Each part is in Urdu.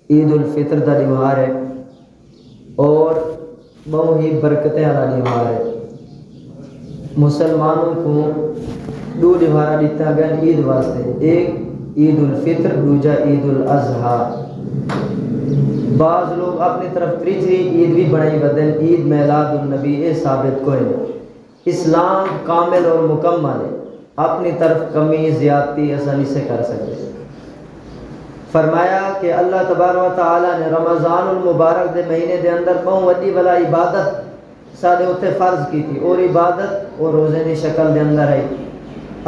عید الفطر کا تہوار ہے اور بہت ہی برکتیں والا تہوار ہے۔ مسلمانوں کو دو تہوار دیتا گیا عید واسطے، ایک عید الفطر، دوجا عید الاضحیٰ۔ بعض لوگ اپنی طرف تیسری عید بھی بڑائی بدن عید میلاد النبی، اے ثابت کوئی نہیں۔ اسلام کامل اور مکمل ہے، اپنی طرف کمی زیادتی آسانی سے کر سکتے۔ فرمایا کہ اللہ تبارک و تعالیٰ نے رمضان المبارک دے مہینے دے اندر بہت وڈی والا عبادت سارے اتنے فرض کی تھی، اور عبادت اور روزے کی شکل دے اندر ہے۔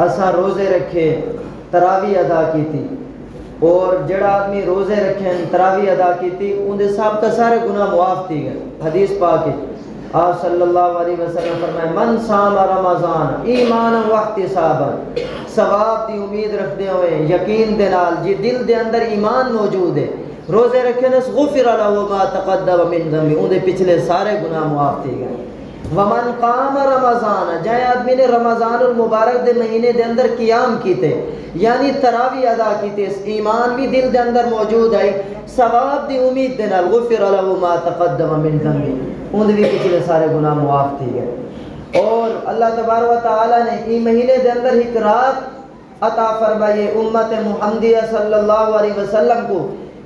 اساں روزے رکھے، تراویح ادا کی تھی، اور جڑا آدمی روزے رکھے تراویح ادا کی تھی ان دے صاحب کا سارے گناہ معاف تھی گئے۔ حدیث پاک ہے، آپ صلی اللہ علیہ وسلم فرمائے من صام رمضان ایمانا واحتسابا، ثواب دی امید رکھتے ہوئے یقین دے نال جی دل دے اندر ایمان موجود ہے، روزے رکھے نس غفر له ما تقدم من ذنبه، ان دے پچھلے سارے گناہ معاف تھی گئے۔ ومن قام رمضان، جائے آدمی نے رمضان المبارک دے مہینے دے اندر قیام کیتے یعنی تراویح ادا کیتے، ایمان بھی دل دے اندر موجود ہے، ثواب دی امید دے نال غفر له ما تقدم من ذنبه، ان دے پچھلے سارے گناہ معاف تھی گئے۔ اور اللہ تبارک و تعالی نے ای مہینے دے اندر ایک رات عطا فرمائی امت محمدیہ صلی اللہ علیہ وسلم کو،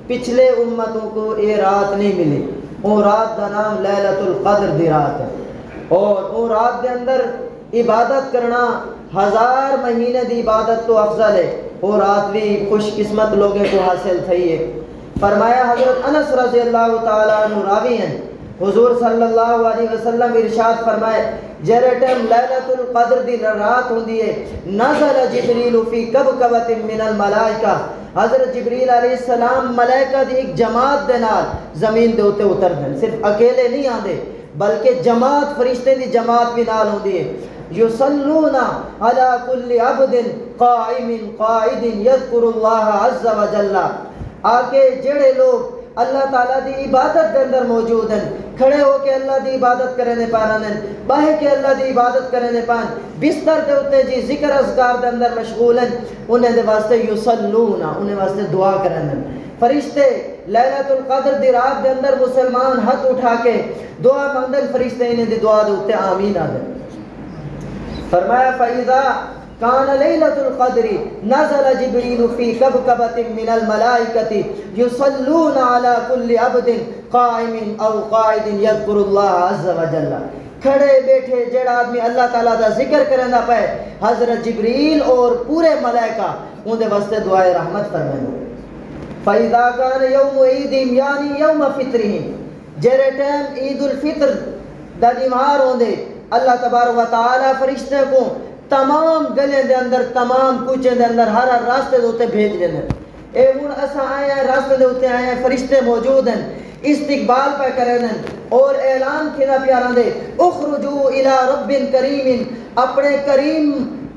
پچھلے امتوں کو یہ رات نہیں ملی۔ وہ رات کا نام لیلۃ القدر دی رات ہے، اور وہ رات کے اندر عبادت کرنا 1000 مہینے دی عبادت تو افضل ہے۔ وہ رات بھی خوش قسمت لوگوں کو حاصل تھی ہے۔ فرمایا حضرت انس رضی اللہ تعالیٰ عنہ راوی ہیں، حضور صلی اللہ علیہ وسلم ارشاد فرمائے جڑے ٹائم لیلۃ القدر دی رات ہوندی ہے نزل جبریل فی کبکبۃ من الملائکہ، حضرت جبریل علیہ السلام ملائکہ دی ایک جماعت دے نال زمین دے اوتے اتردن، صرف اکیلے نہیں آندے بلکہ جماعت فرشتے دی جماعت بھی نال ہوندی ہے۔ یصلون علی کل عبد قائم قائد یذکر اللہ عز وجل، آکے جڑے لوگ اللہ تعالیٰ دی عبادت کے اندر موجود ہیں، کھڑے ہو کے اللہ دی عبادت کرنے پانا، باہے کے اللہ دی عبادت کرنے پان، بستر دے اتے جی ذکر اذکار دے اندر مشغول ہیں، انہیں دے واسطے یصلون، انہیں واسطے دعا کرنے۔ فرشتے لیلۃ القدر دی رات دے اندر مسلمان ہاتھ اٹھا کے دعا مانگن، فرشتے انہیں دی دعا دے اتے آمین آدھیں۔ فرمایا فَإِذَا کان لیلۃ القدر نزل جبریل فی کبکبۃ من الملائکۃ یصلون علی کل عبد قائم او قائد یذکر اللہ عز وجل، کھڑے بیٹھے جڑا آدمی اللہ تعالیٰ دا ذکر کرنا پائے، حضرت جبریل اور پورے ملائکہ ان دے واسطے دعائے رحمت فرمائیں۔ فَإِذَا كَانَ يَوْمُ عِيدٍ یعنی یوم فطرہم، جڑے ٹائم عید الفطر دا تہوار ہوندے اللہ تبارک و تعالیٰ فرشتے کو تمام گلے دے اندر، تمام کوچے دے اندر، ہر راستے دے اتے بھیج دیں۔ اے ہن اساں آئے ہیں، راستے دے اتے آئے ہیں، فرشتے موجود ہیں، استقبال پہ کریں اور اعلان کھینا پیارا دے اخرجوا الی رب کریم،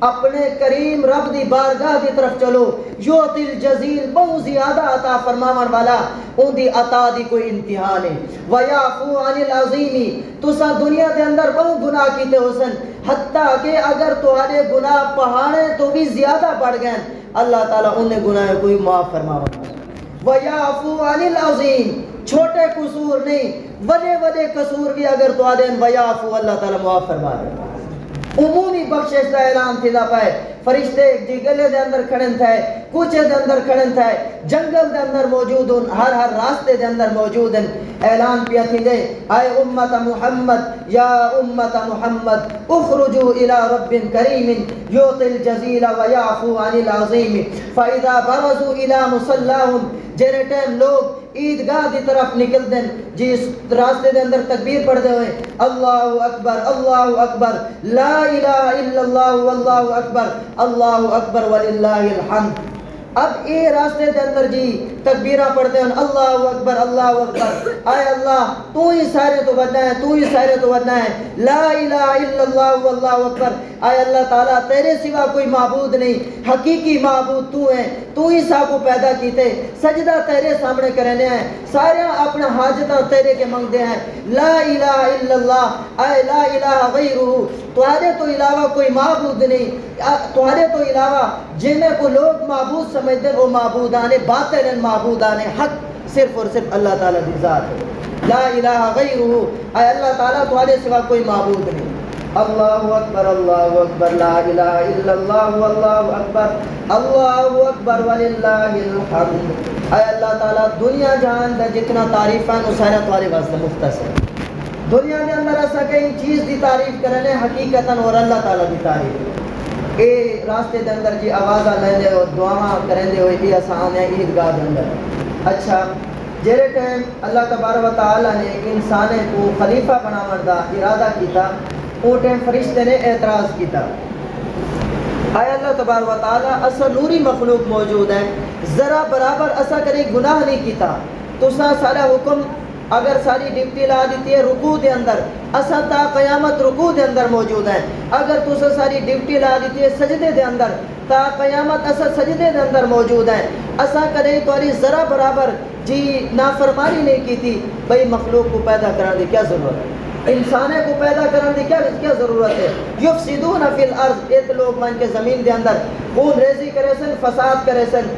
اپنے کریم رب دی بارگاہ دی طرف چلو، یعطی الجزیل، بہت زیادہ عطا فرماون والا، ان دی عطا دی کوئی انتہا نہیں، ویعفو عن العظیم، تسا دنیا دے اندر بہت گناہ کیتے ہو سن، حتیٰ کہ اگر تمہارے گناہ پہاڑیں تو بھی زیادہ بڑھ گئے، اللہ تعالیٰ انہیں گناہ کوئی معاف فرماون، ویعفو عن العظیم، چھوٹے قصور نہیں، بڑے بڑے قصور بھی اگر تو آدین ویعفو، اللہ تعالیٰ معاف فرما رہے۔ عمومی بخشش دا اعلان تھی دا پائے، فرشتے جی گلے دے اندر کھڑن تھے، کوچے دے اندر کھڑن تھے، جنگل دے اندر موجود ہیں، ہر راستے دے اندر موجود ہیں، اعلان پیا تھی دے اے امت محمد، یا امت محمد اخرجوا الى رب کریم یعطی الجزیل ویعفو عن العظیم، فاذا برزوا الى مصلاهم، جیرے ٹائم لوگ عیدگاہ دی طرف نکل دیں جی اس راستے دے اندر تکبیر پڑھ دے ہوئے اللہ اکبر لا الہ الا اللہ واللہ اکبر وللہ الحمد۔ اب اے راستے دے اندر جی تکبیرہ پڑھتے ہیں اللہ اکبر اے اللہ تو ہی سارے تو بننا ہے، تو ہی سارے تو بننا ہے، لا الہ الا اللہ واللہ اکبر، اے اللہ تعالیٰ تیرے سوا کوئی معبود نہیں، حقیقی معبود تو ہے، تو ہی سب کو پیدا کیتے، سجدہ تیرے سامنے کرنے ہیں، سارے اپنا حاجتہ تیرے کے منگتے ہیں، لا الہ الا اللہ، اے لا الہ غیرہ، تمہارے تو علاوہ کوئی معبود نہیں، تمہارے تو علاوہ جنہیں کو لوگ معبود سمجھتے وہ معبودان باطل معبودان حق صرف اور صرف اللہ تعالیٰ کی ذات ہے. لا الہ غیرہ، اے اللہ تعالیٰ تمہارے سوا کوئی معبود نہیں. اللہ اکبر لا الہ الا اللہ واللہ اکبر وللہ الحمد. اے اللہ تعالیٰ دنیا جہان دا جتنا تعریف ہے وہ سارا تمہارے واسطے مختصر. دنیا کے اندر ایسا کئی چیز دی تعریف کرنے حقیقتاً اور اللہ تعالیٰ دی تعریف اے راستے دے اندر جی آوازاں لیندے اور دعاواں کرندے ہوئے یہ آسان ہے عیدگاہ دے اندر. اچھا جہرے ٹائم اللہ تبارک و تعالیٰ نے انسانے کو خلیفہ بناون دا ارادہ کیتا وہ ٹائم فرشتے نے اعتراض کیتا. آیا اللہ تبارک و تعالیٰ اسا نوری مخلوق موجود ہے، ذرا برابر اسا کرے گناہ نہیں کیتا، تو سارا حکم اگر ساری ڈپٹی لا دیتی ہے رکوع دے اندر، اسا تا قیامت رکوع دے اندر موجود ہے. اگر تسا ساری ڈپٹی لا دیتی ہے سجدے دے اندر، تا قیامت اسا سجدے دے اندر موجود ہے. اسا کرے تواری ذرا برابر جی نافرمانی نہیں کی تھی. بھئی مخلوق کو پیدا کرنے دی کیا ضرورت ہے؟ انسانے کو پیدا کرنے دی کیا ضرورت ہے؟ یفسدون فی الارض، ایک لوگ مان کے زمین دے اندر خون ریزی کرے سن، فساد کرے سن.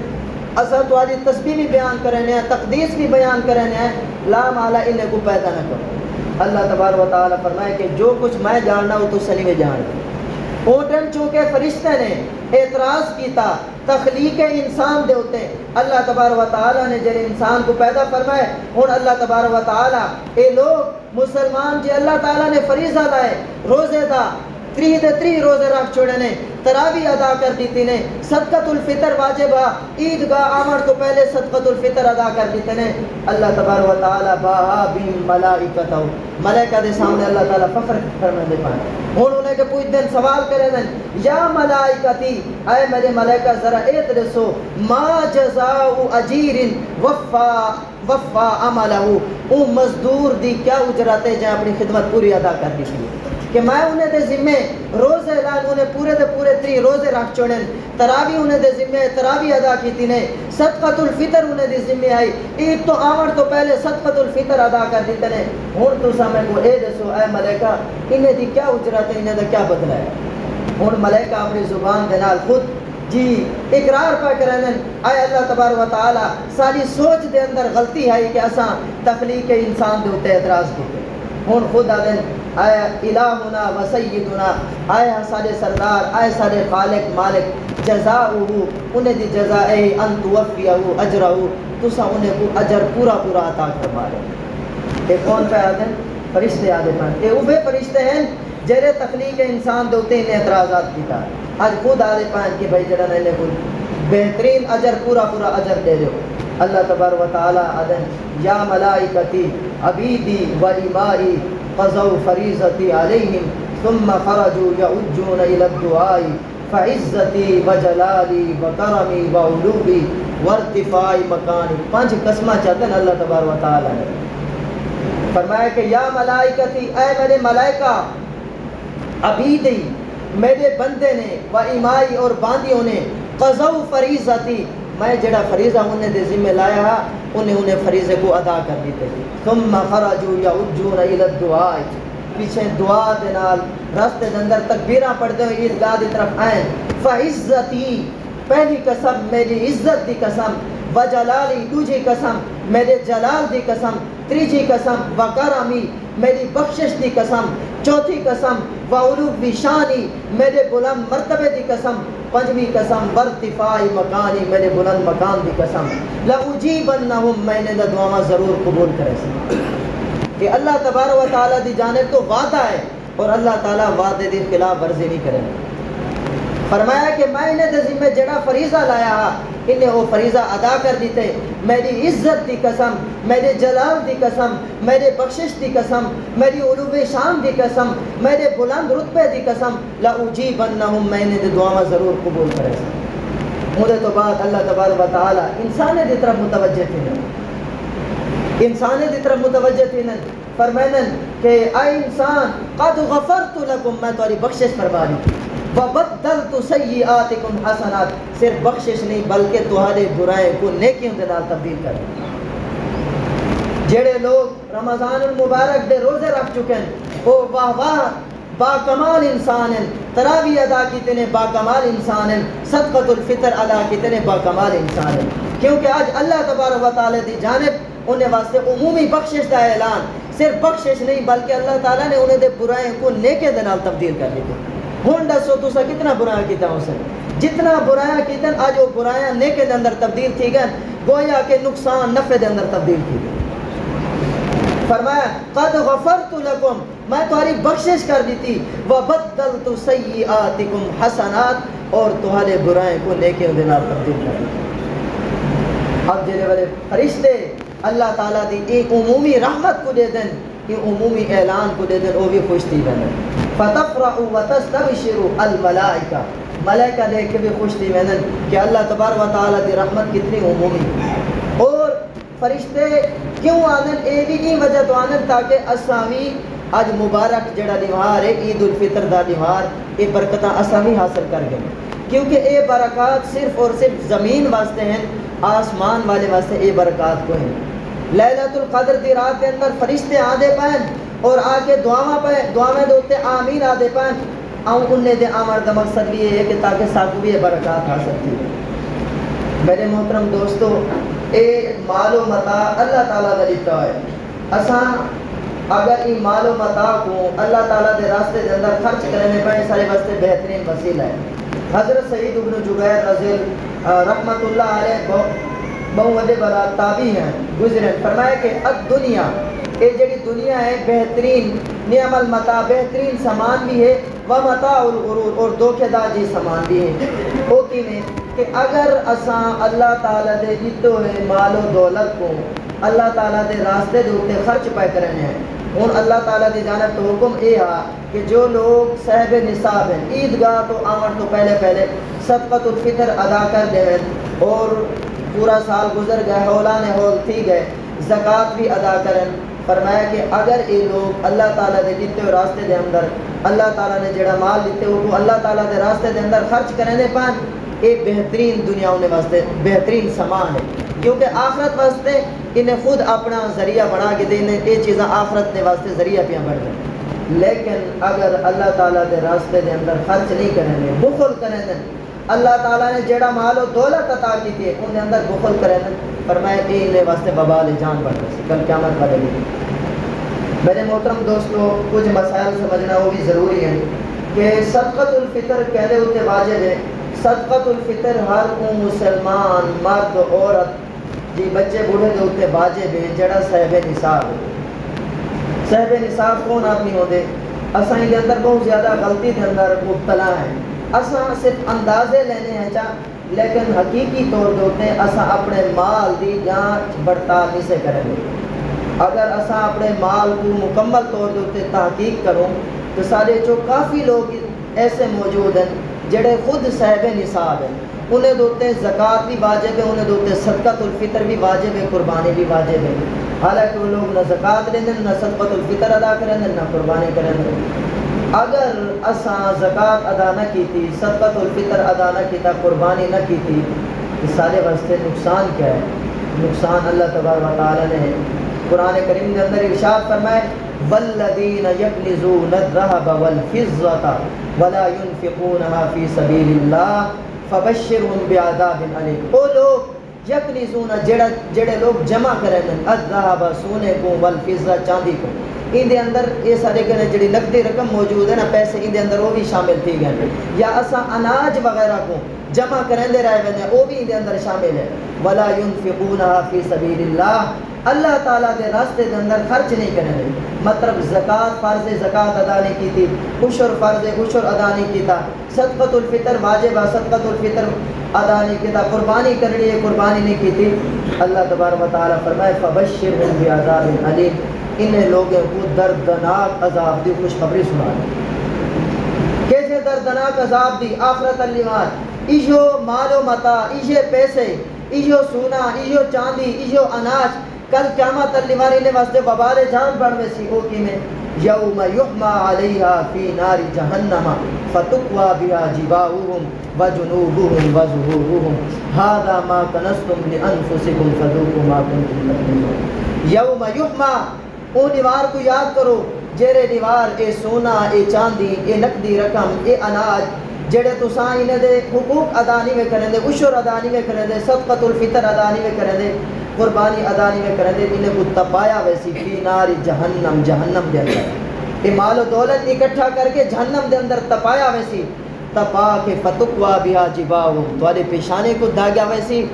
اسا تمہاری تسبیح بھی بیان کرنے ہیں، تقدیس بھی بیان کرنے ہیں، لا مالا انہیں کو پیدا نہ کرو. اللہ تبارک و تعالیٰ فرمائے کہ جو کچھ میں جاننا ہوں تو سنی میں جاننا. اوٹن چونکہ فرشتے نے اعتراض کیتا تخلیق انسان دے ہوتے، اللہ تبارک و تعالیٰ نے جن انسان کو پیدا فرمائے. اور اللہ تبارک و تعالیٰ اے لوگ مسلمان جی اللہ تعالیٰ نے فریضہ لائے روزے دا 3 روزے رکھ چھوڑے نے، تراویح ادا کر دیتی نے، صدقۃ الفطر واجبہ عیدگاہ آمر تو پہلے صدقۃ الفطر ادا کر دیتے نے. اللہ تبارک و تعالیٰ باہا بی ملائکتہ، ملائکہ دے سامنے اللہ تعالیٰ فخر کرنے دے پائے. ہوں انہیں کہ پوچھ دن سوال کرے دن یا ملائکتی، اے میرے ملائکہ ذرا ایت رسو ما جزاء اجیر وفا عملہ، او مزدور دی کیا اجرت ہے جہاں اپنی خدمت پوری ادا کر دی تھی. کہ میں انہیں دے ذمے روزے لان انہیں پورے 3 روزے رکھ چھوڑیں، تراویح انہیں دے ذمے تراویح ادا کی تھی نے، صدقۃ الفطر انہیں دے ذمے آئی، عید تو آمر تو پہلے صدقۃ الفطر ادا کر دیتے نے. ہوں تو سامنے کو اے دسو اے ملائکہ انہیں دی کیا اجرت ہے، انہیں دا کیا بدلہ ہے. ہوں ملائکہ اپنی زبان دے نال خود جی اقرار پہ کریں اے اللہ تبارک و تعالیٰ ساری سوچ دے اندر غلطی ہے کہ اساں تخلیق انسان دے ہوتے اعتراض کیتے. ہوں خود آدھیں اے الہنا و سیدنا، اے سارے سردار، اے سارے خالق مالک، جزاؤہ انہیں دی جزا اے ان توفیہ اجرہ، تسا انہیں کو اجر پورا عطا فرما دے. کہ کون پہ آدھیں؟ فرشتے آدھے پہن کہ وہ فرشتے ہیں جہرے تخلیق انسان دے ہوتے انہیں اعتراضات کیتا. آج خود آدھے پہن کہ بھائی جڑا انہیں کو بہترین اجر پورا اجر دے دو. اللہ تبارک و تعالیٰ آدھیں یا ملائکتی عبیدی و امائی قضوا فریضتی علیہم ثم خرجوا یعجون الی الدعاء فعزتی و جلالی و کرمی و علوی و ارتفاع مکانی. 5 قسمہ چاہتے ہیں اللہ تبارک و تعالیٰ نے فرمایا کہ یا ملائکتی، اے میرے ملائکہ، عبیدی میرے بندے نے، و امائی اور باندیوں نے، قضوا فریضتی میں جڑا فریضہ انہیں دے ذمہ لایا انہیں فریضے کو ادا کر دیتے. ثم خرجوا یعجون الی الدعاء، پیچھے دعا دے نال راستے دے اندر تکبیراں پڑھتے ہوئے عیدگاہ دی طرف آئیں. فعزتی پہلی قسم میری عزت دی قسم، و جلالی دوجی قسم میرے جلال دی قسم، تیجی قسم و کرمی میری بخشش دی قسم، چوتھی قسم و علو شانی میرے بلند مرتبے دی قسم، 5ویں قسم ورتفاع مکانی میرے بلند مکان دی قسم. لأجیبنہم میں نے دعا ضرور قبول کرے سے. کہ اللہ تبارک و تعالیٰ دی جانب تو وعدہ ہے اور اللہ تعالیٰ وعدے دی خلاف ورزی نہیں کرے. فرمایا کہ میں انہیں دے ذمہ جڑا فریضہ لایا انہیں وہ فریضہ ادا کر دیتے. میری عزت دی قسم، میرے جلال دی قسم، میرے بخشش دی قسم، میری علو شان دی قسم، میرے بلند رتبے دی قسم، لأجیبنہم میں نے دعا ضرور قبول کرے. مجھے تو بعد اللہ تبارک و تعالیٰ انسانے دی طرف متوجہ تھی، انسانے دی طرف متوجہ تھی. فرمائیں کہ اے انسان قد غفرت لکم، میں تمہاری بخشش فرما دی. وَبَدَّلْتُ سَيِّئَاتِكُمْ حَسَنَاتٍ، صرف بخشش نہیں بلکہ تمہارے برائیں کو نیکیوں کے نال تبدیل کر. جڑے لوگ رمضان المبارک دے روزے رکھ چکے ہیں وہ واہ با کمال انسان ہیں، تراویح ادا کیتے نے با کمال انسان ہیں، صدقۃ الفطر ادا کیتے نے با کمال انسان ہیں. کیونکہ آج اللہ تبارک و تعالی دی جانب انہیں واسطے عمومی بخشش دا اعلان، صرف بخشش نہیں بلکہ اللہ تعالیٰ نے انہیں دے برائیں کو نیکے دے نال تبدیل کر دیتے. ہن دسو تسا کتنا برایا کیتا اسے، جتنا برایا کیتا آج وہ برایاں نیکے دے اندر تبدیل تھی گئے، گویا کہ نقصان نفع دے اندر تبدیل تھی گئے. فرمایا قد غفرت لکم، میں تمہاری بخشش کر دیتی، وبدلت سیئاتکم حسنات، اور تمہارے برائیں کو نیکے دے نال تبدیل کر دیتی. اب جڑے والے فرشتے اللہ تعالیٰ دی ایک عمومی رحمت کو دے دیں، یہ عمومی اعلان کو دے دیں، وہ بھی خوش تھی بہن. فتفرح وتستبشر الملائکہ، ملائکہ دیکھ کے بھی خوش تھی بہن کہ اللہ تبارک و تعالیٰ دی رحمت کتنی عمومی. اور فرشتے کیوں آنن، اے بھی کی وجہ تو آنن تاکہ اسامی آج مبارک جڑا دیوار ہے عید الفطر دا دیوار، یہ برکتاں اسامی حاصل کر گئے، کیونکہ اے برکات صرف اور صرف زمین واسطے ہیں، آسمان والے واسطے اے برکات کو ہیں. لیلۃ القدر دی رات کے اندر فرشتے آدھے پائیں اور آ کے دعاویں دوتے آمین آدھے پائیں، انہیں دے آمر دا مقصد بھی یہ ہے کہ تاکہ ساتھ بھی یہ برکات حاصل کی. میرے محترم دوستو، اے مال و متاع اللہ تعالیٰ دا دیتا ہے. اساں اگر یہ مال و متاع کو اللہ تعالیٰ دے راستے دے اندر خرچ کرنے پائیں، سارے واسطے بہترین وسیلہ ہے. حضرت سعید بن جبیر رضی رحمت اللہ علیہ بہت بڑے بڑا تابعی ہیں، گزرے، فرمایا کہ الدنیا، یہ جڑی دنیا ہے بہترین نعم المتاع، بہترین سامان بھی ہے، ومتاع الغرور، اور دھوکے داری سامان بھی ہے. ہوتی نے کہ اگر اساں اللہ تعالیٰ دے دیتے ہوئے مال و دولت کو اللہ تعالیٰ دے راستے دے اوپر خرچ پائے کرنے ہیں، اور اللہ تعالیٰ دی جانب تو حکم اے ہے کہ جو لوگ صاحب نصاب ہیں عیدگاہ تو آمن تو پہلے صدقۃ الفطر ادا کر دیں، اور پورا سال گزر گئے، ہولان ہول تھی گئے، زکوٰۃ بھی ادا کریں. فرمایا کہ اگر یہ لوگ اللہ تعالیٰ دے دیتے ہوئے راستے دے اندر اللہ تعالیٰ نے جڑا مال دیتے وہ اللہ تعالیٰ دے راستے دے اندر خرچ کرنے پائیں، یہ بہترین دنیا انہیں واسطے بہترین سامان ہے، کیونکہ آخرت واسطے انہیں خود اپنا ذریعہ بنا کے دے، انہیں یہ چیزیں آخرت نے واسطے ذریعہ پہ بڑھ گئے. لیکن اگر اللہ تعالیٰ دے راستے دے اندر خرچ نہیں کریں گے، بخل کریں گے، اللہ تعالیٰ نے جڑا مال و دولت عطا کی تھی ان اندر بخل کریں گے، فرمایا کہ انہیں واسطے وبال جان بڑھ گئی، کل قیامت بدلے گی. میرے محترم دوستو، کچھ مسائل سمجھنا وہ بھی ضروری ہے کہ صدقۃ الفطر کہنے ہوتے واجب ہے. صدقۃ الفطر ہر کو مسلمان مرد عورت جی بچے بوڑھے دے ہوتے واجب ہے جڑا صاحب نصاب ہے. صاحب نصاب کون آدمی ہوتے؟ اساں دے اندر بہت زیادہ غلطی دے اندر مبتلا ہیں. اساں صرف اندازے لینے ہیں لیکن حقیقی طور دوتے اساں اپنے مال دی جانچ پڑتال نہیں سے کریں گے. اگر اساں اپنے مال کو مکمل طور دوتے تحقیق کروں تو سارے جو کافی لوگ ایسے موجود ہیں جڑے خود صاحب نصاب ہیں، انہیں دوتے زکوٰۃ بھی واجب ہے، انہیں دوتے صدقۃ الفطر بھی واجب ہے، قربانی بھی واجب ہے. حالانکہ وہ لوگ نہ زکوٰۃ لیں نہ صدقۃ الفطر ادا کریں نہ قربانی کریں. اگر اساں زکوٰۃ ادا نہ کی تھی، صدقۃ الفطر ادا نہ کیتا، قربانی نہ کی تھی، اس سارے واسطے نقصان کیا ہے؟ نقصان اللہ تبارک و تعالیٰ نے قرآن کریم کے اندر ارشاد فرمائے والذین یکنزون الذهب والفضة ولا ينفقونها في سبيل الله فبشرهم بعذاب أليم. وہ لوگ یکنزون جڑے لوگ جمع کریں الذهب سونے کو والفضة چاندی کو، ان دے اندر یہ سارے گنے جڑی نقدی رقم موجود ہے نا پیسے ان دے اندر وہ بھی شامل تھی گئے، یا اسا اناج وغیرہ کو جمع کریں دے رہے ہیں وہ بھی ان دے اندر شامل ہے. ولا ينفقونها في سبيل الله، اللہ تعالیٰ دے راستے دے اندر خرچ نہیں کریں گے. مطلب زکوٰۃ فرض زکوٰۃ ادا نہیں کی تھی، عشر فرض عشر ادا نہیں کیتا، صدقۃ الفطر واجب صدقۃ الفطر ادا نہیں کیتا، قربانی کرنی ہے قربانی نہیں کی تھی. اللہ تبارک و تعالیٰ فرمائے فبشرهم بعذاب علیم، انہیں لوگوں کو دردناک عذاب دی خوشخبری سنا. کیسے دردناک عذاب دی؟ آخرت اللیمان، ایجو مال و متاع، ایجے پیسے، ایجو سونا، ایجو چاندی، ایجو اناج، کل قیامت اللیمان نے واسطے وبال جان بڑھ میں سی ہوکی میں یوم یحما علیہا فی نار جہنم فتقوی بها جباہوہم وجنوبہم وظہورہم ھذا ما کنزتم لانفسکم فذوقوا ما کنتم تکنزون. یوم یحما، او دیوار کو یاد کرو، جیرے دیوار اے سونا، اے چاندی، اے نقدی رقم، اے اناج جڑے تساں انہیں دے حقوق ادا نہیں میں کریں دے، عشر ادا نہیں میں کریں دے، صدقۃ الفطر ادا نہیں میں کریں دے، قربانی ادا نہیں میں کریں دے، انہیں کو تپایا ویسی فی نار جہنم، جہنم دے اندر یہ مال و دولت اکٹھا کر کے جہنم دے اندر تپایا ویسی، تپا کے فتقوا بہا جباہم تمہارے پیشانے کو داگیا ویسی،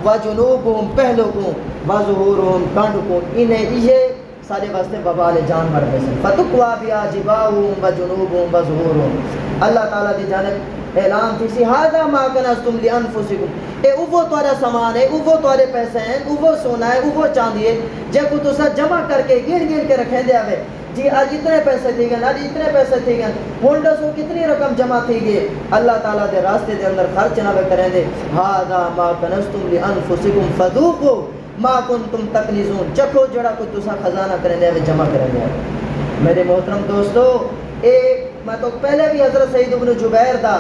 وجنوبہم پہلو کو، وظہورہم کانڈ کو، انہیں یہ سارے واسطے ببال جان مر ویسے فتقوا بہا جباہم وجنوبہم وظہورہم۔ اللہ تعالیٰ دی جانب اعلان تھی سی ہذا ما کنزتم لانفسکم، اے اوہ تمہارا سامان ہے، اوہ تمہارے پیسے ہیں، اوہ سونا ہے، اوہ چاندی ہے، جے کو تسا جمع کر کے گن گن کے رکھیں دے آوے جی آج اتنے پیسے تھی گئے، آج اتنے پیسے تھی گئے، ہونڈا سو کتنی رقم جمع تھی گئے، اللہ تعالیٰ دے راستے دے اندر خرچ نہ کریں دے، ہذا ما کنزتم لانفسکم فذوقوا ما کنتم تکنزون، چکھو جڑا کو تسا خزانہ کریں دے جمع کریں دے۔ میرے محترم دوستو، میں تو پہلے بھی حضرت سعید بن جبیر دا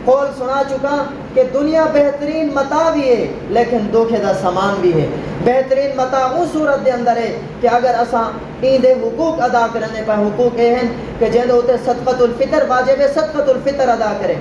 قول سنا چکا کہ دنیا بہترین متاع بھی ہے لیکن دھوکے دا سامان بھی ہے۔ بہترین متاع اس صورت دے اندر ہے کہ اگر اساں این دے حقوق ادا کرنے پہ حقوق یہ ہیں کہ جہاں ہوتے صدقۃ الفطر واجب ہے، صدقۃ الفطر ادا کرے۔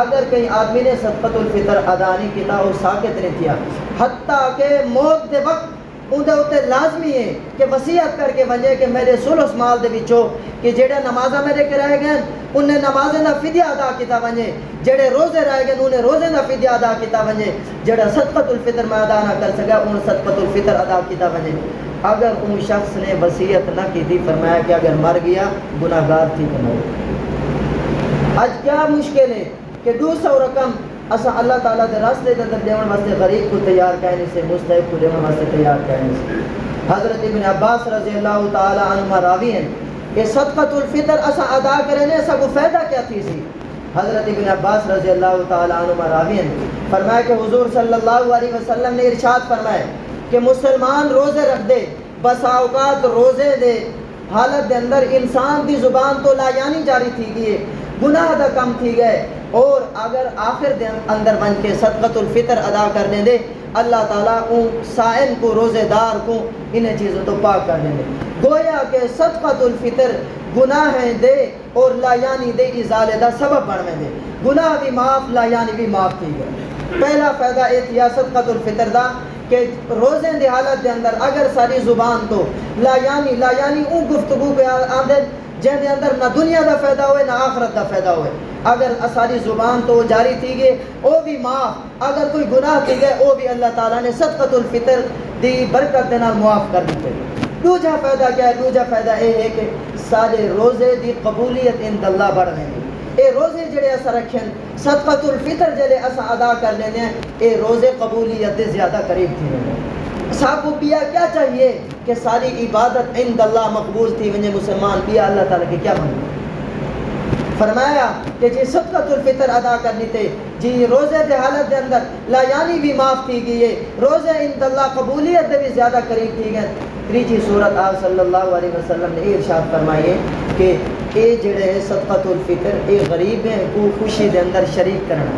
اگر کہیں آدمی نے صدقۃ الفطر ادا نہیں کیتا وہ ساکت نہیں کیا، حتیٰ کہ موت دے وقت اندھے ہوتے لازمی ہے کہ وصیت کر کے ونجے کہ میرے سلس مال دے بچو کہ جڑے نمازہ میرے کے رہ گئے انہیں نمازیں نہ فدیہ ادا کیتا ونجے، جڑے روزے رہ گئے انہیں روزے نہ فدیہ ادا کیتا ونجے، جڑا صدقۃ الفطر میں ادا نہ کر سکا انہیں صدقۃ الفطر ادا کیتا ونجے۔ اگر ان شخص نے وصیت نہ کی تھی، فرمایا کہ اگر مر گیا گناہگار تھی تو مر۔ آج کیا مشکل ہے کہ 200 رقم اسا اللہ تعالیٰ دے راستے دے اندر دیون واسطے غریب کو تیار کہنے سے، مستحق کو دیون واسطے تیار کہنے سے۔ حضرت ابن عباس رضی اللہ تعالیٰ عنہ راوی ہیں کہ صدقۃ الفطر اسا ادا کرنے اسا کو فائدہ کیا تھی سی؟ حضرت ابن عباس رضی اللہ تعالیٰ عنہ راوی ہیں فرمایا کہ حضور صلی اللہ علیہ وسلم نے ارشاد فرمایا کہ مسلمان روزے رکھ دے، بسا اوقات روزے دے حالت دے اندر انسان دی زبان تو لا یعنی جاری تھی گئی، گناہ دا کم تھی گئے، اور اگر آخر دن اندر بن کے صدقۃ الفطر ادا کرنے دے اللہ تعالیٰ ان سائل کو، روزے دار کو انہیں چیزوں تو پاک کرنے دے۔ گویا کہ صدقۃ الفطر گناہ دے اور لا یعنی دے ازالے دا سبب بننے دے، گناہ بھی معاف، لا یعنی بھی معاف تھی گئے۔ پہلا فائدہ یہ تھیا صدقۃ الفطر دا کہ روزے دی حالت دے اندر اگر ساری زبان تو لا یعنی اون گفتگو پہ آدھے جن دے اندر نہ دنیا دا فائدہ ہوئے نہ آخرت دا فائدہ ہوئے، اگر ساری زبان تو جاری تھی گئے او بھی معاف، اگر کوئی گناہ تھی گئے او بھی اللہ تعالیٰ نے صدقۃ الفطر دی برکت دینا معاف کر دیتے۔ دوجا فائدہ کیا ہے؟ دوجا فائدہ یہ ہے کہ سارے روزے دی قبولیت عند اللہ بڑھ رہے ہیں۔ اے روزے جڑے اسا رکھیں، صدقۃ الفطر جڑے اسا ادا کر لینے ہیں، اے روزے قبولیت دے زیادہ قریب تھی رہے ہیں۔ صاحب کو پیا کیا چاہیے کہ ساری عبادت عند اللہ مقبول تھی ونجے مسلمان پیا اللہ تعالیٰ کی کیا مانگے؟ فرمایا کہ جی صدقۃ الفطر ادا کرنی تھے، جی روزے دے حالت دے اندر لا یعنی بھی معاف تھی گئی ہے، روزے عند اللہ قبولیت دے بھی زیادہ قریب تھی گئے۔ تیجی صورت آپ صلی اللہ علیہ وسلم نے ارشاد فرمائیے کہ اے جڑے صدقۃ الفطر اے غریب ہیں کو خوشی دے اندر شریک کرنا،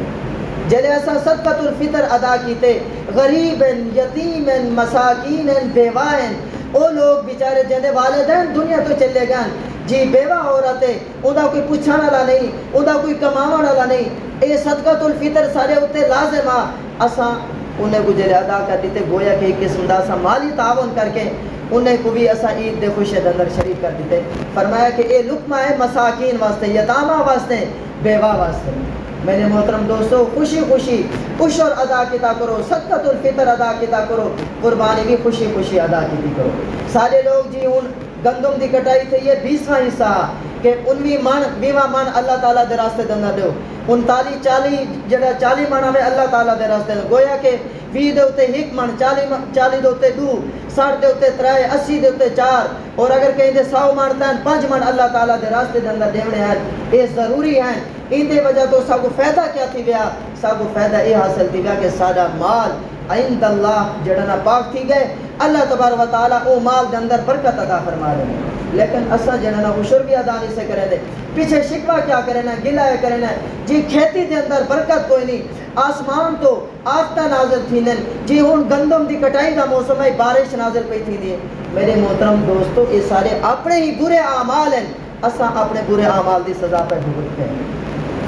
جلے ایسا صدقۃ الفطر ادا کیتے غریب ہیں، یتیم ہیں، مساکین ہیں، بیوہ ہیں، وہ لوگ بیچارے جنہیں والدین دنیا تو چلے گئے جی، بیوہ عورت ہے، انہاں کوئی پوچھانا والا نہیں، انہاں کوئی کماون والا نہیں، اے صدقۃ الفطر سارے اتے لازم آ اساں انہیں کو جلے ادا کر دیتے، گویا کہ ایک قسم دا اساں مالی تعاون کر کے انہیں کو بھی اساں عید دے خوشی دے اندر شریک کر دیتے۔ فرمایا کہ اے لقمہ ہے مساکین واسطے، یتامہ واسطے، بیوہ واسطے۔ میرے محترم دوستو، خوشی خوشی عشر ادا کیتا کرو، صدقۃ الفطر ادا کیتا کرو، قربانی بھی خوشی خوشی ادا کیتی کرو۔ سارے لوگ جی ان گندم دی کٹائی تھی یہ 20واں حصہ کہ 19 من اللہ تعالیٰ دے راستے دے اندر دیو، 39 جگہ 40 من ہمیں اللہ تعالیٰ دے راستے دے، گویا کہ 20 دے ہوتے 1 من، 40 دے ہوتے 2، 60 دے ہوتے 3، 80 دے ہوتے 4، اور اگر کہیں دے 100 من تین 5 من اللہ تعالیٰ دے راستے دے اندر دیونے ہیں، یہ ضروری ہیں۔ ان دے وجہ تو سب کو فائدہ کیا تھی گیا؟ سب کو فائدہ یہ حاصل تھی گیا کہ سارا مال عند اللہ جڑنا پاک تھی گئے، اللہ تبارک و تعالیٰ او مال دے اندر برکت عطا فرما رہے ہیں۔ لیکن اسا جڑنا عشر بھی ادا نہیں سے کریں دے، پیچھے شکوہ کیا کرنا ہے، گلہ ہے کرنا ہے جی، کھیتی دے اندر برکت کوئی نہیں، آسمان تو آفتہ نازل تھی نن جی، ہن گندم دی کٹائی دا موسم ہے، بارش نازل پہ تھی دی۔ میرے محترم دوستو، یہ سارے اپنے ہی برے اعمال ہیں، اسا اپنے برے اعمال دی سزا پہ بھگتتے ہیں۔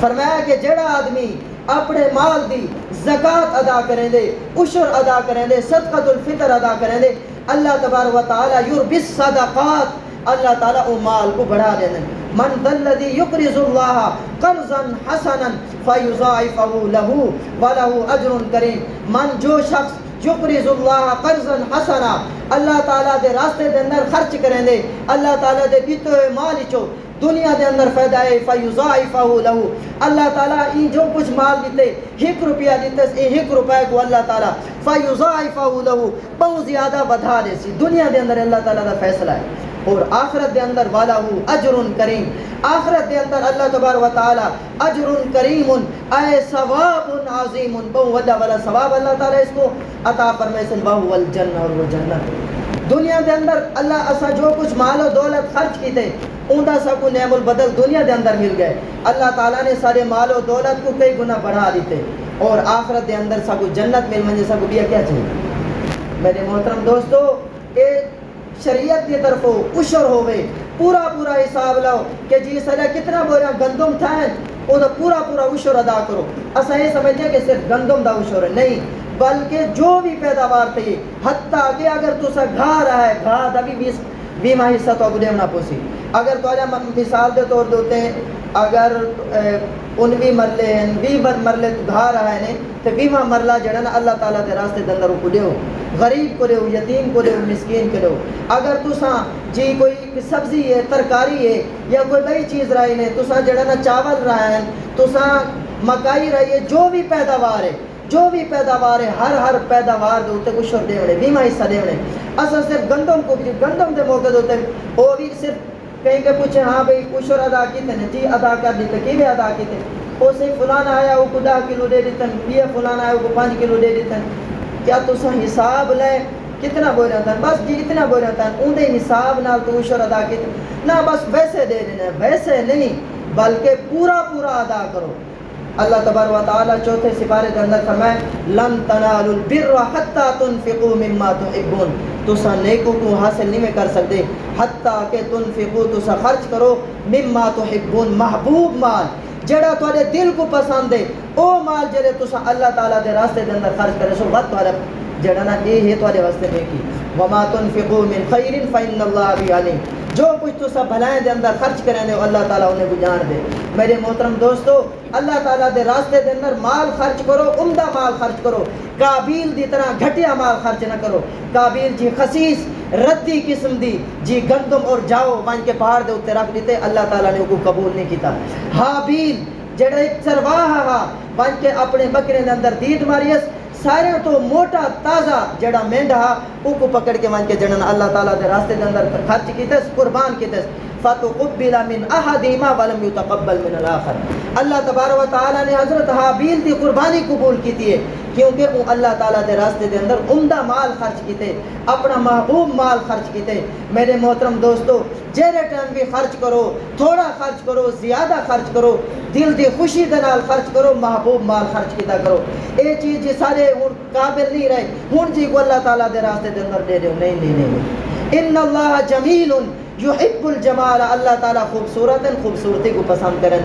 فرمایا کہ جڑا آدمی اپنے مال دی زکات ادا کریں دے، عشر ادا کریں دے، صدقۃ الفطر ادا کریں دے، اللہ تبارک و تعالی یربی الصدقات، اللہ تعالیٰ او مال کو بڑھا دیں۔ من ذا الذی یقرض اللہ قرضا حسنا فیضاعفہ لہ ولہ اجر کریم، من جو شخص یقرض اللہ قرضا حسنا، اللہ تعالیٰ دے راستے دے اندر خرچ کریں دے، اللہ تعالیٰ دے دیتے ہوئے مال چو دنیا دے اندر فائدہ ہے، فیضاعفہ لہ، اللہ تعالیٰ ای جو کچھ مال دیتے، 1 روپیہ دیتے، ای 1 روپے کو اللہ تعالیٰ فیضاعفہ لہ بہت زیادہ بدھا دے سی۔ دنیا دے اندر اللہ تعالیٰ دا فیصلہ ہے، اور آخرت دے اندر والہ اجر کریم، آخرت دے اندر اللہ تبارک و تعالی اجر کریم اے ثواب عظیم، بہت وڈا والا ثواب اللہ تعالی اس کو عطا فرمائے سن، وہو الجنہ، اور وہ جنت۔ دنیا دے اندر اللہ اسا جو کچھ مال و دولت خرچ کیتے اوندا سا کو نعم البدل دنیا دے اندر مل گئے، اللہ تعالیٰ نے سارے مال و دولت کو کئی گنا بڑھا دیتے، اور آخرت دے اندر سا کو جنت مل منجے سا کو بیا کیا چاہیے؟ میرے محترم دوستو، شریعت کی طرف عشر ہوئے، پورا پورا حساب لاؤ کہ جی سلا کتنا بورا گندم تھا ہے، وہ تو پورا پورا عشر ادا کرو۔ اسا یہ سمجھتے ہیں کہ صرف گندم دا عشر ہے، نہیں، بلکہ جو بھی پیداوار تھی، حتیٰ کہ اگر تو سا گھا رہا ہے، گھا دا بھی 20 حصہ تو اگلے ہونا پوسی، اگر تو آجا مثال دے طور دوتے ہیں، اگر 19 مرلے ہیں، 20 مرلے تو گھا رہا ہے، تو 20 مرلہ جڑا نا اللہ تعالیٰ دے راستے دے اندر کو دیو، غریب کو دیو، یتیم کو دیو، مسکین کو دیو۔ اگر تساں جی کوئی سبزی ہے، ترکاری ہے، یا کوئی بڑی چیز رہی نے، تساں جڑا نا چاول رہا ہے، تساں مکائی رہی ہے، جو بھی پیداوار ہے، جو بھی پیداوار ہے، ہر پیداوار دے ہوتے عشر دے ہونے، 20 حصہ دے ہونے۔ اصل صرف گندم کو بھی، گندم دے موقع ہوتے ہیں، وہ بھی صرف کہیں کہ پوچھیں ہاں بھئی عشر ادا کیتے ہیں، جی ادا کر دیتے، کی بھی ادا کیتے ہیں، وہ سے فلانا آیا وہ کو 10 کلو دے دیتے ہیں، یہ فلانا آیا وہ کو 5 کلو دے دیتے ہیں۔ کیا تو سا حساب لے کتنا بوئی رہتا ہے؟ بس جی اتنا بوئی رہتا ہے، اندھے حساب نال تو عشر ادا کیتے ہیں، نہ بس ویسے دے دینا ہے، ویسے نہیں بلکہ پورا پورا ادا کرو۔ اللہ تبارک و تعالی چوتھے سپارے کے اندر فرمائے لن تنالوا البر حتى تنفقوا مما تحبون، تسا نیکو کو حاصل نہیں میں کر سکتے حتیٰ کہ تنفقوا تسا خرچ کرو مما تحبون، محبوب مال جڑا تھوڑے دل کو پسند ہے، او مال جڑے تسا اللہ تعالیٰ دے راستے دے اندر خرچ کرے سو بات تھوڑا جڑا نا یہ ہے تھوڑے واسطے نیکی۔ وما تنفقوا من خیر فإن اللہ به علیم، جو کچھ تو سب بھلائیں دے اندر خرچ کریں دے اللہ تعالیٰ انہیں کو جان دے۔ میرے محترم دوستو، اللہ تعالیٰ دے راستے دے اندر مال خرچ کرو، عمدہ مال خرچ کرو، قابیل دی طرح گھٹیا مال خرچ نہ کرو۔ قابیل جی خسیس ردی قسم دی جی گندم اور جاؤ وہاں کے پہاڑ دے اتنے رکھ دیتے، اللہ تعالیٰ نے کو قبول نہیں کیتا۔ حابیل جڑا ایک چرواہا ہا وہاں کے اپنے بکرے دے اندر دید ماریس، سارے تو موٹا تازہ جڑا مینڈا او کو پکڑ کے مان کے جڑنا اللہ تعالیٰ دے راستے دے اندر خرچ کیتے، قربان کیتے، فتقبل من احدهما ولم يتقبل من الاخر۔ اللہ تبارک و تعالیٰ نے حضرت حابیل دی قربانی قبول کیتی ہے کیونکہ وہ اللہ تعالیٰ دے راستے دے اندر عمدہ مال خرچ کیتے، اپنا محبوب مال خرچ کیتے۔ میرے محترم دوستو، جیرے ٹائم بھی خرچ کرو، تھوڑا خرچ کرو، زیادہ خرچ کرو، دل دی خوشی دے نال خرچ کرو، محبوب مال خرچ کیتا کرو۔ اے چیز جی سارے قابل نہیں رہے ہن جی کو اللہ تعالیٰ دے راستے دے اندر دے دیو، نہیں۔ ان اللہ جمیل یحب الجمال، اللہ تعالیٰ خوبصورتی کو پسند کریں۔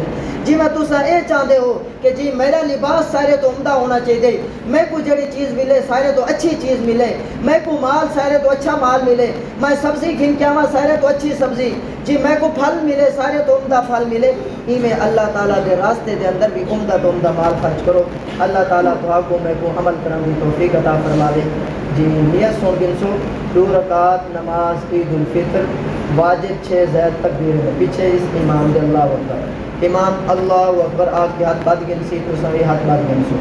جی میں تسا اے چاہتے ہو کہ جی میرا لباس سارے تو عمدہ ہونا چاہیے، میں کو جڑی چیز ملے سارے تو اچھی چیز ملے، میں کو مال سارے تو اچھا مال ملے، میں سبزی گھن کے آواں سارے تو اچھی سبزی، جی میں کو پھل ملے سارے تو عمدہ پھل ملے، ای میں اللہ تعالیٰ دے راستے دے اندر بھی عمدہ تو عمدہ مال خرچ کرو۔ اللہ تعالیٰ تو کو میں کو عمل کرنے کی توفیق عطا فرماوے۔ جی نیت سو گن سو 2 رکعت نماز عید الفطر واجب 6 زید تکبیر ہے، پیچھے اس امام دے اللہ اکبر، امام اللہ اکبر آگ کے ہاتھ بات گن سی تو سوی ہاتھ بات گن سو،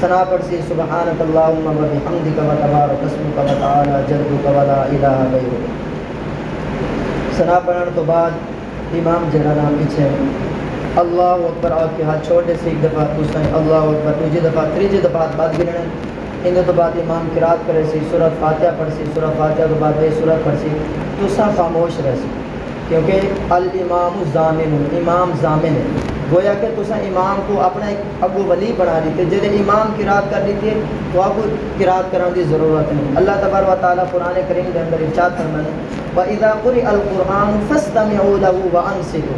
ثنا پڑھ سی سبحانک اللہم و بحمدک و تبارک اسمک و تعالی جدک و لا الہ غیرک۔ ثنا پڑھنے تو بعد امام جڑا نام پیچھے اللہ اکبر آگ کے ہاتھ چھوڑ دے سی، ایک دفعہ تو سوی اللہ اکبر، دوسری دفعہ تیسری دفعہ بات گننے، ان تو بعد امام قرات کرے سی، سورۃ فاتحہ پڑھ سی، سورۃ فاتحہ تو بعد سورۃ پڑھ سی، تو سا خاموش رہ سی، کیونکہ الامام ضامن، امام ضامن ہے، گویا کہ تو سا امام کو اپنا ایک اگو ولی بنا لیتے، جب امام قرات کر لیتے تو آپ کو قرات کرنے کی ضرورت نہیں۔ اللہ تبارک و تعالیٰ قرآن کریم کے اندر ارشاد فرمانے وَإِذَا قُرِئَ الْقُرْآنُ فَاسْتَمِعُوا لَهُ وَأَنصِتُوا،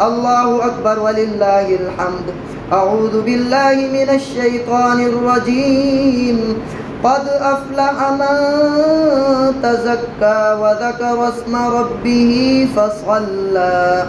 الله أكبر ولله الحمد. أعوذ بالله من الشيطان الرجيم. قد أفلح من تزكى وذكر اسم ربه فصلى.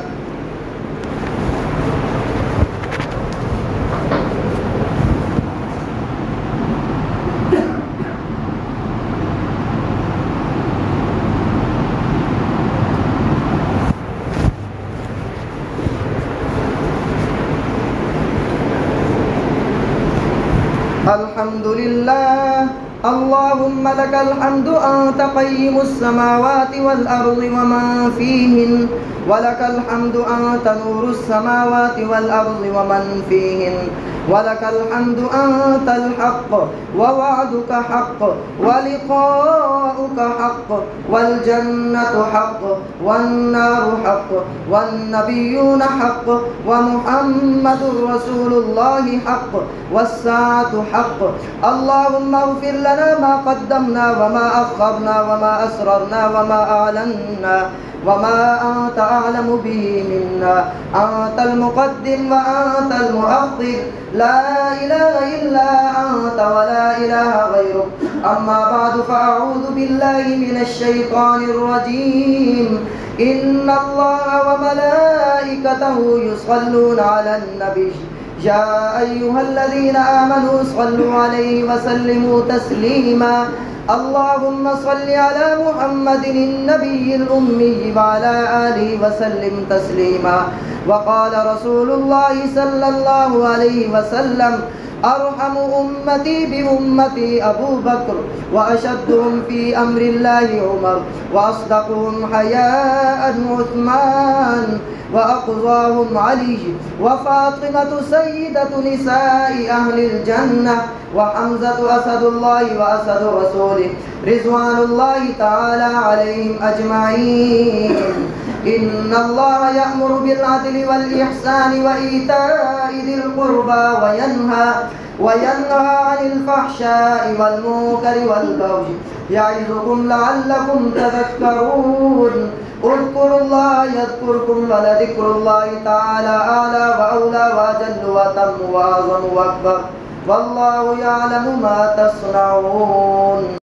الحمد لله. اللهم لك الحمد أنت قيم السماوات والأرض ومن فيهن، ولك الحمد أنت نور السماوات والأرض ومن فيهن، ولك الحمد أنت الحق ووعدك حق ولقاؤك حق والجنة حق والنار حق والنبيون حق ومحمد رسول الله حق والساعة حق. اللهم اغفر لنا ما قدمنا وما أخرنا وما أسررنا وما أعلنا وما أنت أعلم به منا. أنت المقدم وأنت المؤخر، لا إله إلا أنت ولا إله غيرك. أما بعد فأعوذ بالله من الشيطان الرجيم. إن الله وملائكته يصلون على النبي يا أيها الذين آمنوا صلوا عليه وسلموا تسليما. اللهم صل على محمد النبي الأمي وعلى آله وسلم تسليما. وقال رسول الله صلى الله عليه وسلم: أرحم أمتي بأمتي أبو بكر، وأشدهم في أمر الله عمر، وأصدقهم حياء عثمان، وأقضاهم علي، وفاطمة سيدة نساء أهل الجنة، وحمزة أسد الله وأسد رسوله رضوان الله تعالى عليهم أجمعين. إن الله يأمر بالعدل والإحسان وإيتاء ذي القربى وينهى عن الفحشاء والمنكر والبغي يعظكم لعلكم تذكرون. اذكروا الله يذكركم ولذكر الله تعالى أعلى وأولى وأجل وأتم وأعظم وأكبر، والله يعلم ما تصنعون.